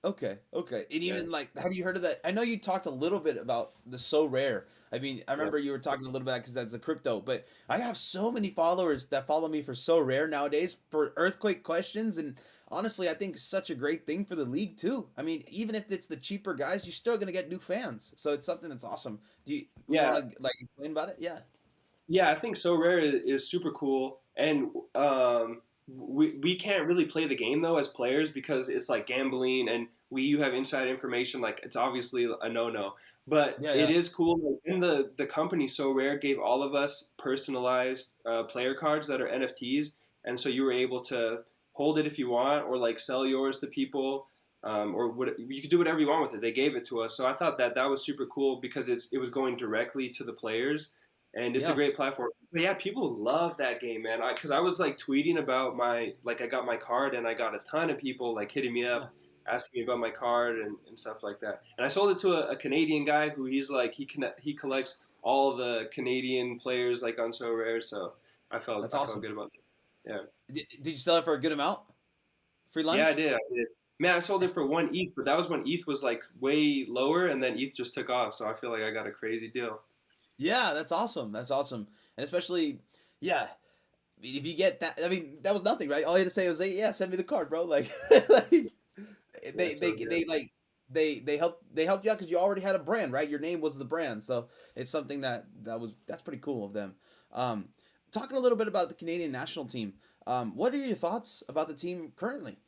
Okay, okay. And Yeah, even like, have you heard of that? I know you talked a little bit about the So Rare. I mean, I yeah, remember you were talking a little bit because that's a crypto, but I have so many followers that follow me for So Rare nowadays for earthquake questions, and honestly, I think it's such a great thing for the league too. I mean, even if it's the cheaper guys, you're still gonna get new fans, so it's something that's awesome. Do you yeah, want to like explain about it? Yeah. yeah. I think So Rare is super cool, and we can't really play the game though as players because it's like gambling, and you have inside information. Like it's obviously a no no, but Yeah, it yeah. is cool. Like, and the company So Rare gave all of us personalized player cards that are NFTs, and so you were able to hold it if you want, or like sell yours to people. Or you could do whatever you want with it. They gave it to us, so I thought that was super cool because it was going directly to the players, and it's a Yeah. great platform. But yeah, people love that game, man. Because I was like tweeting about I got my card, and I got a ton of people like hitting me Yeah. up, asking me about my card and stuff like that. And I sold it to a Canadian guy who he's like he collects all the Canadian players like on So Rare. So That's I felt awesome. good about it. Yeah, Did you sell it for a good amount? Free yeah, lunch? I did. Man, I sold it for 1 ETH, but that was when ETH was like way lower, and then ETH just took off. So I feel like I got a crazy deal. Yeah, that's awesome. That's awesome. And especially, yeah, if you get that, I mean, that was nothing, right? All you had to say was, "Hey, yeah, send me the card, bro." Like, like Yeah, so good. they like. they helped you out because you already had a brand, right? Your name was the brand, so it's something that's pretty cool of them. Um, Talking a little bit about the Canadian national team, what are your thoughts about the team currently?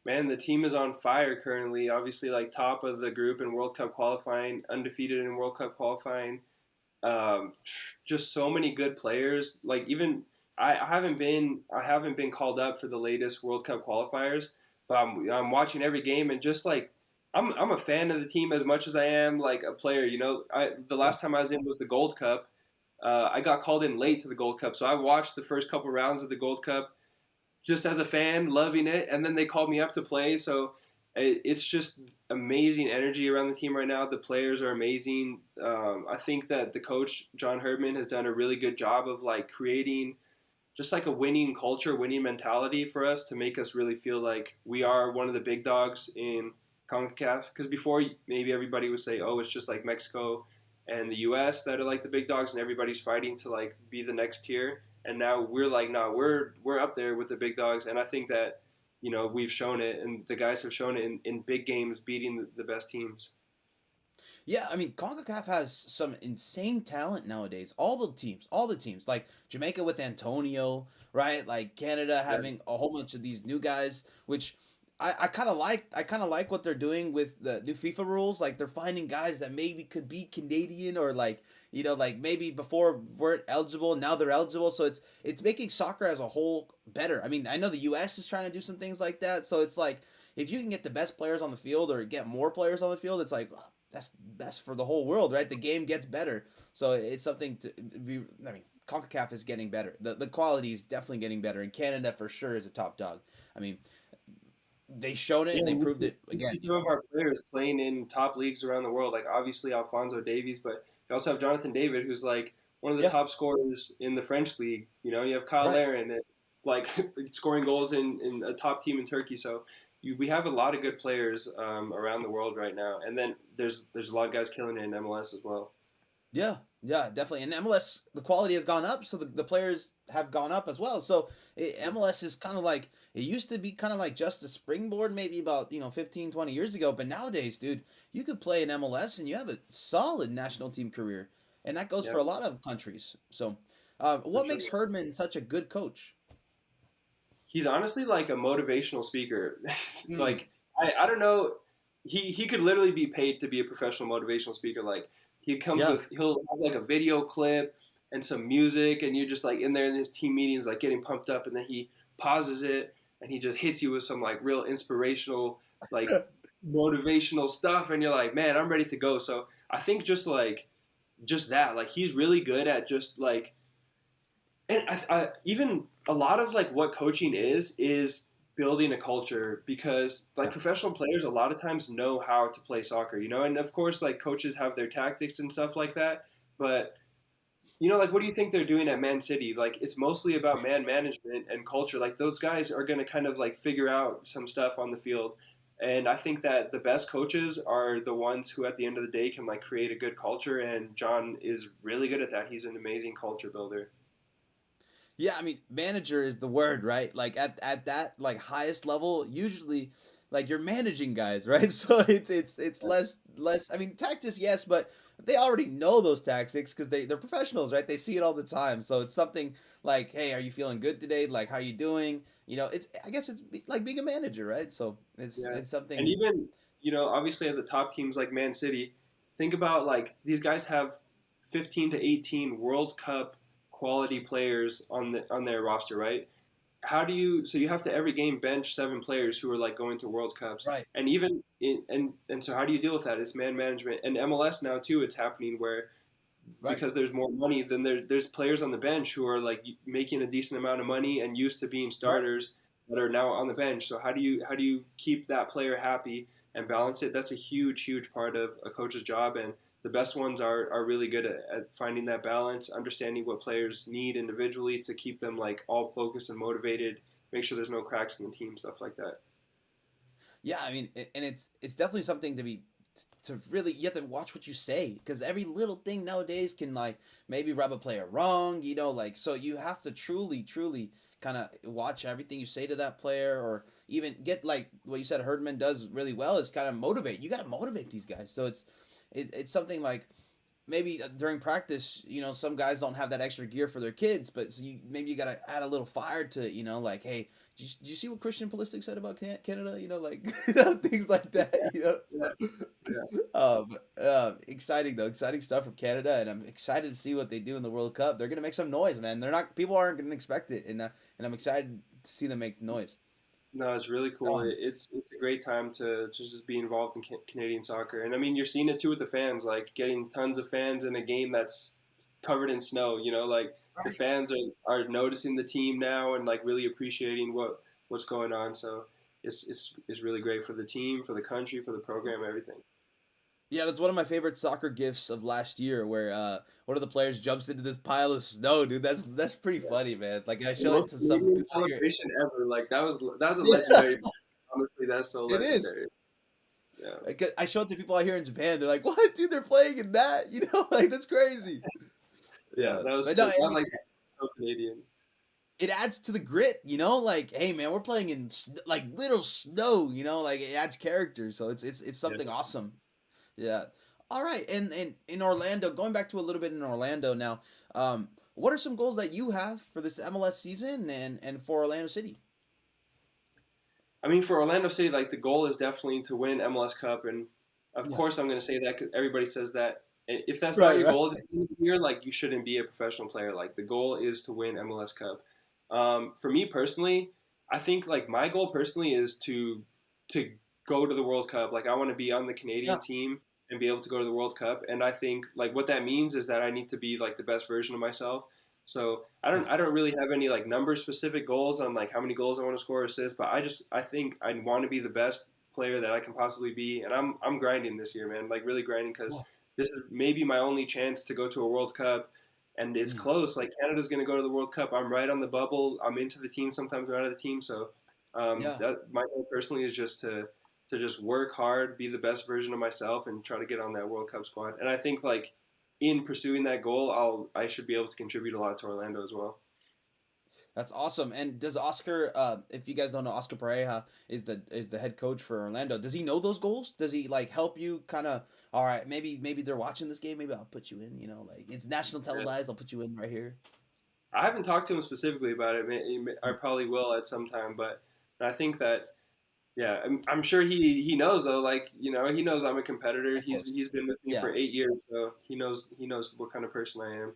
Man, the team is on fire currently. Obviously, like top of the group in World Cup qualifying, undefeated in World Cup qualifying. Um, just so many good players. Like even I haven't been called up for the latest World Cup qualifiers, but I'm watching every game and just like I'm a fan of the team as much as I am like a player. The Yeah. last time I was in was the Gold Cup. I got called in late to the Gold Cup, so I watched the first couple rounds of the Gold Cup just as a fan, loving it, and then they called me up to play. So it's just amazing energy around the team right now. The players are amazing. I think that the coach John Herdman has done a really good job of like creating just like a winning culture, winning mentality for us to make us really feel like we are one of the big dogs in CONCACAF. Because before, maybe everybody would say, "Oh, it's just like Mexico and the U.S. that are like the big dogs, and everybody's fighting to like be the next tier." And now we're like, "No, we're up there with the big dogs." And I think that we've shown it, and the guys have shown it in big games, beating the best teams. Yeah, I mean, CONCACAF has some insane talent nowadays. All the teams, like Jamaica with Antonio, right? Like Canada Yeah, having a whole bunch of these new guys, which I kind of like. I kind of like what they're doing with the new FIFA rules. Like they're finding guys that maybe could be Canadian or like like maybe before weren't eligible, now they're eligible. So it's making soccer as a whole better. I mean, I know the U.S. is trying to do some things like that. So it's like if you can get the best players on the field or get more players on the field, it's like that's best for the whole world, right? The game gets better, so it's something to be. I mean, Concacaf is getting better. The quality is definitely getting better, and Canada for sure is a top dog. I mean, they showed it yeah. and they And proved it you see again. some of our players playing in top leagues around the world, like obviously Alfonso Davies, but you also have Jonathan David, who's like one of the Yeah, top scorers in the French league. You have Kyle right. Larin, like scoring goals in a top team in Turkey. So we have a lot of good players around the world right now, and then there's a lot of guys killing it in MLS as well. Yeah, yeah, definitely. And MLS, the quality has gone up, so the players have gone up as well. So MLS is kind of like it used to be kind of like just a springboard maybe about 15, 20 years ago, but nowadays, dude, you could play in MLS and you have a solid national team career, and that goes Yeah, for a lot of countries. So, for what sure. makes Herdman such a good coach? He's honestly like a motivational speaker. Mm, Like I don't know, he could literally be paid to be a professional motivational speaker. Like yeah, he'll have like a video clip and some music, and you're just like in there in his team meetings, like getting pumped up, and then he pauses it and he just hits you with some like real inspirational, like motivational stuff, and you're like, man, I'm ready to go. So I think just that, like he's really good at just like and even a lot of like what coaching is building a culture because like yeah, professional players a lot of times know how to play soccer, and of course like coaches have their tactics and stuff like that, but like what do you think they're doing at Man City? Like it's mostly about man management and culture. Like those guys are going to kind of like figure out some stuff on the field. And I think that the best coaches are the ones who at the end of the day can like create a good culture, and John is really good at that. He's an amazing culture builder. yeah. I mean, manager is the word, right? Like at that like highest level, usually like you're managing guys, right? So it's less. I mean, tactics, yes, but they already know those tactics because they're professionals, right? They see it all the time. So it's something like, hey, are you feeling good today? Like, how you doing? It's I guess it's like being a manager, right? So it's Yeah. it's And something. even, obviously at the top teams like Man City, think about like these guys have 15 to 18 World Cup quality players on their roster, right? So you have to every game bench 7 players who are like going to World Cups. Right, And even and so how do you deal with that? It's man management. And MLS now too, it's happening where right. because there's more money, then there's players on the bench who are like making a decent amount of money and used to being Right. starters that are now on the bench. So how do you keep that player happy and balance it? That's a huge part of a coach's job, and the best ones are really good at finding that balance, understanding what players need individually to keep them like all focused and motivated, make sure there's no cracks in the team, stuff like that. Yeah, I mean, and it's definitely something to really, you have to watch what you say, because every little thing nowadays can like maybe rub a player wrong, like, so you have to truly kind of watch everything you say to that player, or even get like what you said Herdman does really well is kind of motivate. You got to motivate these guys. So it's something like maybe during practice, some guys don't have that extra gear for their kids, but so maybe you got to add a little fire to it, like, hey, did you see what Christian Pulisic said about Canada? Like, things like that, Yeah, So, yeah. exciting though, exciting stuff from Canada, and I'm excited to see what they do in the World Cup. They're gonna make some noise, man. They're not People aren't gonna expect it, and I'm excited to see them make noise. No, it's really cool. Um, It's a great time to just be involved in Canadian soccer, and I mean you're seeing it too with the fans, like getting tons of fans in a game that's covered in snow. Like the right. fans are noticing the team now and like really appreciating what's going on. So it's really great for the team, for the country, for the program, everything. Yeah, that's one of my favorite soccer gifs of last year, where one of the players jumps into this pile of snow, dude. That's pretty Yeah. funny, man. Like, I The showed it most to some Canadian people here. celebration ever. Like that was a Yeah, legendary. Honestly, that's so it is. legendary. Yeah. Like, I showed it to people out here in Japan. They're like, "What, dude? They're playing in that? Like, that's crazy." Yeah, Yeah, that was but so, no, I that was mean, like so Canadian. it adds to the grit. Like, hey, man, we're playing in like little snow. Like, it adds character. So it's Yeah. something awesome. Yeah. All right, and in Orlando, going back to a little bit in Orlando now. What are some goals that you have for this MLS season and for Orlando City? I mean, for Orlando City, like the goal is definitely to win MLS Cup, and of Yeah. course I'm going to say that because everybody says that. If that's not Right, your right. goal at the beginning of the year, like you shouldn't be a professional player. Like the goal is to win MLS Cup. For me personally, I think like my goal personally is to go to the World Cup. Like I want to be on the Canadian Yeah. team and be able to go to the World Cup. And I think like what that means is that I need to be like the best version of myself. So Yeah. I don't really have any like number specific goals on like how many goals I want to score or assist, but I think I want to be the best player that I can possibly be, and I'm grinding this year, man. Like really grinding because Yeah. this is maybe my only chance to go to a World Cup, and it's Mm. close. Like Canada's going to go to the World Cup. I'm right on the bubble. I'm into the team. Sometimes I'm out of the team. So Yeah. that my goal personally is just to just work hard, be the best version of myself, and try to get on that World Cup squad. And I think like in pursuing that goal, I should be able to contribute a lot to Orlando as well. That's awesome. And does Oscar, if you guys don't know, Oscar Pareja is the head coach for Orlando. Does he know those goals? Does he like help you kind of? All right, maybe they're watching this game. Maybe I'll put you in. Like, it's national Yeah. televised. I'll put you in right here. I haven't talked to him specifically about it. I probably will at some time, but I think that yeah, I'm sure he knows though. Like he knows I'm a competitor. Of course. He's been with me Yeah. for 8 years, so he knows what kind of person I am.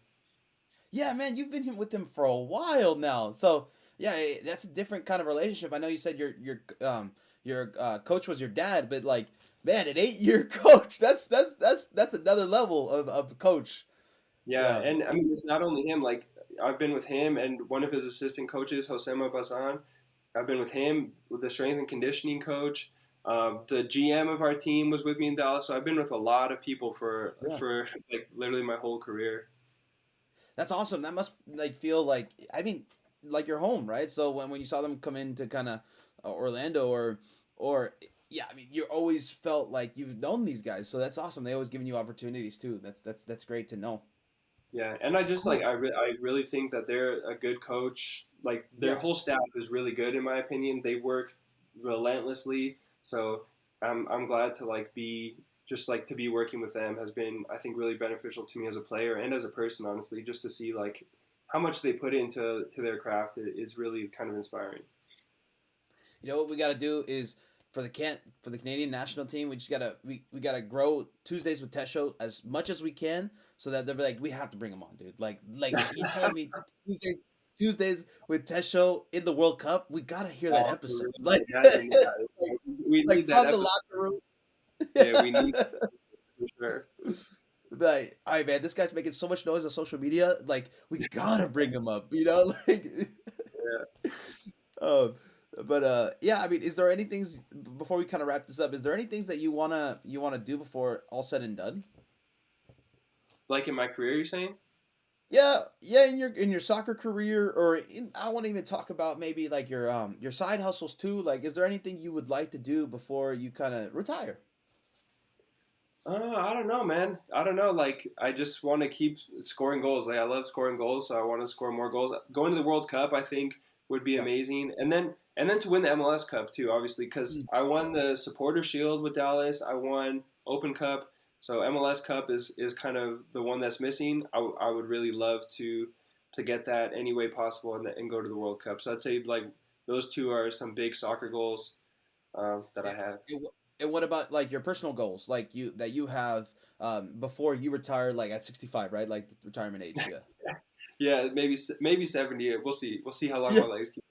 Yeah, man, you've been with him for a while now. So yeah, that's a different kind of relationship. I know you said your coach was your dad, but like, man, an 8-year coach. That's another level of coach. Yeah, Yeah. and I mean it's not only him. Like I've been with him and one of his assistant coaches, Josema Bazan. I've been with him, with the strength and conditioning coach. The GM of our team was with me in Dallas, so I've been with a lot of people Yeah. for like literally my whole career. That's awesome. That must like feel like, I mean, like your home, right? So when you saw them come into kind of Orlando, or yeah, I mean, you always felt like you've known these guys. So that's awesome. They always giving you opportunities too. That's great to know. Yeah, and I just like Cool. I really think that they're a good coach. Like their Yeah. whole staff is really good in my opinion. They work relentlessly. So I'm glad to like be just like to be working with them has been I think really beneficial to me as a player and as a person honestly just to see like how much they put into their craft is really kind of inspiring. You know what we got to do is for the Canadian national team, we gotta grow Tuesdays with Tesho as much as we can, so that they'll be like, we have to bring him on, dude. Like you telling me Tuesdays with Tesho in the World Cup, we gotta hear that Oh, for episode. real. Like, Yeah, we like need that from the episode. locker room. Yeah, we need for sure. Like, all right, man, this guy's making so much noise on social media. Like, we gotta bring him up, Like, Yeah. um, but yeah, I mean, is there any things before we kind of wrap this up? Is there any things that you wanna do before all said and done? Like in my career, you're saying? Yeah, yeah, in your soccer career, or I want to even talk about maybe like your side hustles too. Like, is there anything you would like to do before you kind of retire? I don't know, man. I don't know. Like, I just want to keep scoring goals. Like, I love scoring goals, so I want to score more goals. Going to the World Cup, I think, would be Yeah. amazing. And then to win the MLS Cup too, obviously, because Mm. I won the Supporter Shield with Dallas. I won Open Cup, so MLS Cup is kind of the one that's missing. I would really love to get that any way possible and go to the World Cup. So I'd say like those two are some big soccer goals that I And, have. and what about like your personal goals, like you have before you retire, like at 65, right? Like retirement age, yeah. Yeah, maybe 70. We'll see how long Yeah. my legs keep.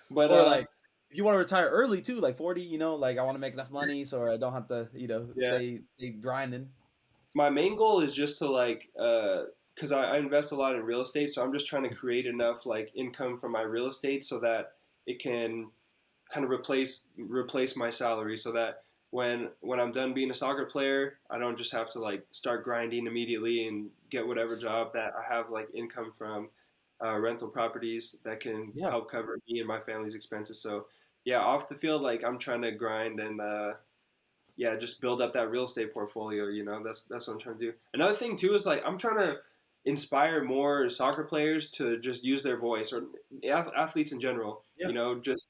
But Or like if you want to retire early too, like 40, like I want to make enough money so I don't have to, yeah, stay grinding. my main goal is just to like because I invest a lot in real estate, so I'm just trying to create enough like income from my real estate so that it can kind of replace my salary, so that when I'm done being a soccer player, I don't just have to like start grinding immediately and get whatever job. That I have like income from rental properties that can Yeah. help cover me and my family's expenses. So yeah, off the field, like I'm trying to grind and yeah, just build up that real estate portfolio. That's what I'm trying to do. Another thing too is like I'm trying to inspire more soccer players to just use their voice, or athletes in general. Yeah. Just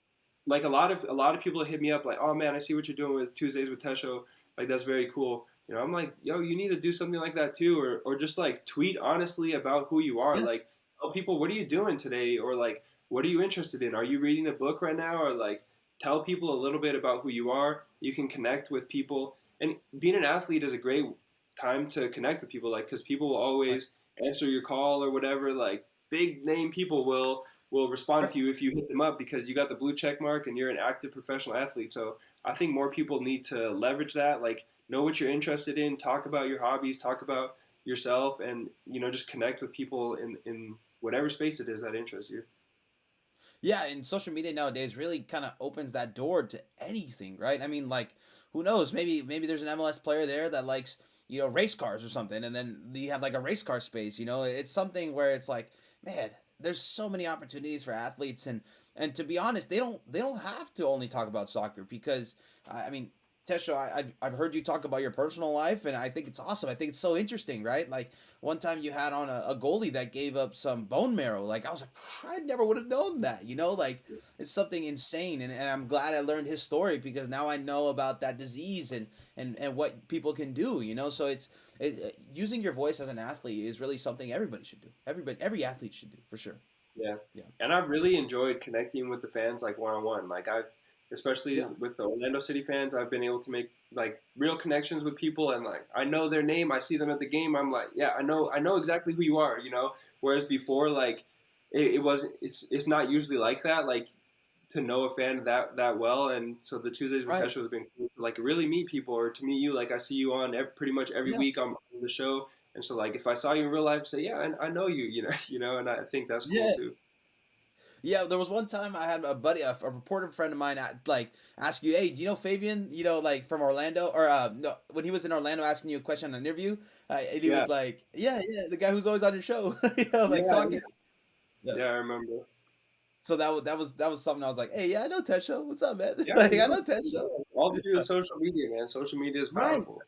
like a lot of people hit me up like, oh man, I see what you're doing with Tuesdays with Tesho. Like that's very cool. I'm like, yo, you need to do something like that too, or just like tweet honestly about who you are. Yeah. Like, tell people what are you doing today, or like what are you interested in? Are you reading a book right now, or like tell people a little bit about who you are. You can connect with people, and being an athlete is a great time to connect with people. Like, because people will Right. always answer your call or whatever. Like, big name people will respond Right. to you if you hit them up because you got the blue check mark and you're an active professional athlete. So I think more people need to leverage that. Like, know what you're interested in, talk about your hobbies, talk about yourself, and just connect with people in whatever space it is that interests you. Yeah, and social media nowadays really kind of opens that door to anything, right? I mean, like, who knows? Maybe there's an MLS player there that likes, race cars or something, and then you have like a race car space. It's something where it's like, man, there's so many opportunities for athletes, and to be honest, they don't have to only talk about soccer because, I mean. Tesho, I've heard you talk about your personal life, and I think it's awesome. I think it's so interesting, right? Like one time you had on a goalie that gave up some bone marrow. Like I was like, I never would have known that. Like it's something insane, and I'm glad I learned his story because now I know about that disease and what people can do. So using your voice as an athlete is really something everybody should do. Every athlete should do for sure. Yeah, Yeah. and I've really enjoyed connecting with the fans like one on one. Like especially Yeah. with the Orlando City fans, I've been able to make like real connections with people, and like I know their name, I see them at the game, I'm like, yeah, I know exactly who you are. Whereas before, like it wasn't, it's not usually like that. Like to know a fan that well, and so the Tuesdays with Right. Tesho has been cool to like really meet people or to meet you. Like I see you on pretty much every Yeah. week on the show. And so, like, if I saw you in real life, say, yeah, I know you, and I think that's cool Yeah. too. Yeah, there was one time I had a buddy, a reporter friend of mine, like ask you, "Hey, do you know Favian? Like from Orlando, or no, when he was in Orlando, asking you a question on an interview, and he Yeah, was like, "Yeah, yeah, the guy who's always on your show, like yeah, talking." Yeah. yeah. I remember. So that was something I was like, "Hey, yeah, I know Tesho. What's up, man? Yeah, Like, you I know, know Tesho." all through Yeah. the social media, man. Social media is Right. powerful.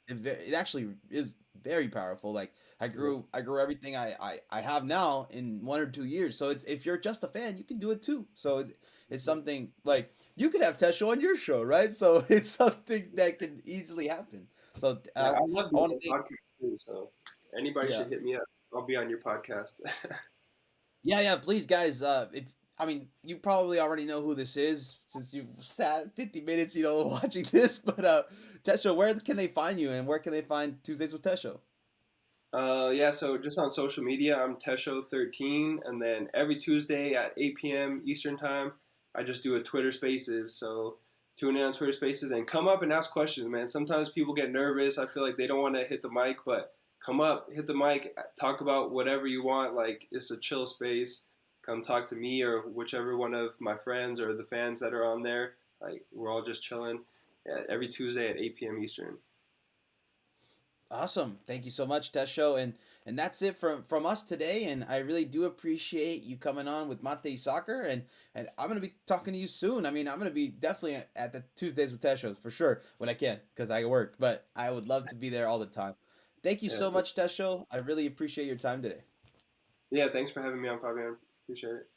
It actually is very powerful. Like I Yeah, grew I grew everything I have now in 1 or 2 years. So it's if you're just a fan, you can do it too. So it's something like you could have Tesho on your show, right? So it's something that can easily happen. So yeah. I love I being want to on thank podcasts too. So anybody yeah. should hit me up. I'll be on your podcast. Yeah, yeah, please guys, if I mean, you probably already know who this is since you've sat 50 minutes, watching this, but Tesho, where can they find you and where can they find Tuesdays with Tesho? Yeah, so just on social media, I'm Tesho13, and then every Tuesday at 8 p.m. Eastern Time, I just do a Twitter Spaces. So tune in on Twitter Spaces and come up and ask questions, man. Sometimes people get nervous. I feel like they don't want to hit the mic, but come up, hit the mic, talk about whatever you want. Like it's a chill space. Come talk to me or whichever one of my friends or the fans that are on there. Like we're all just chilling. Yeah, every Tuesday at 8 p.m. Eastern. Awesome. Thank you so much, Tesho. And that's it from us today. And I really do appreciate you coming on with Mate Soccer. And I'm gonna be talking to you soon. I mean, I'm gonna be definitely at the Tuesdays with Tesho's for sure when I can, because I work. But I would love to be there all the time. Thank you Yeah, so much, Tesho. I really appreciate your time today. yeah. Thanks for having me on, Fabian. Appreciate it.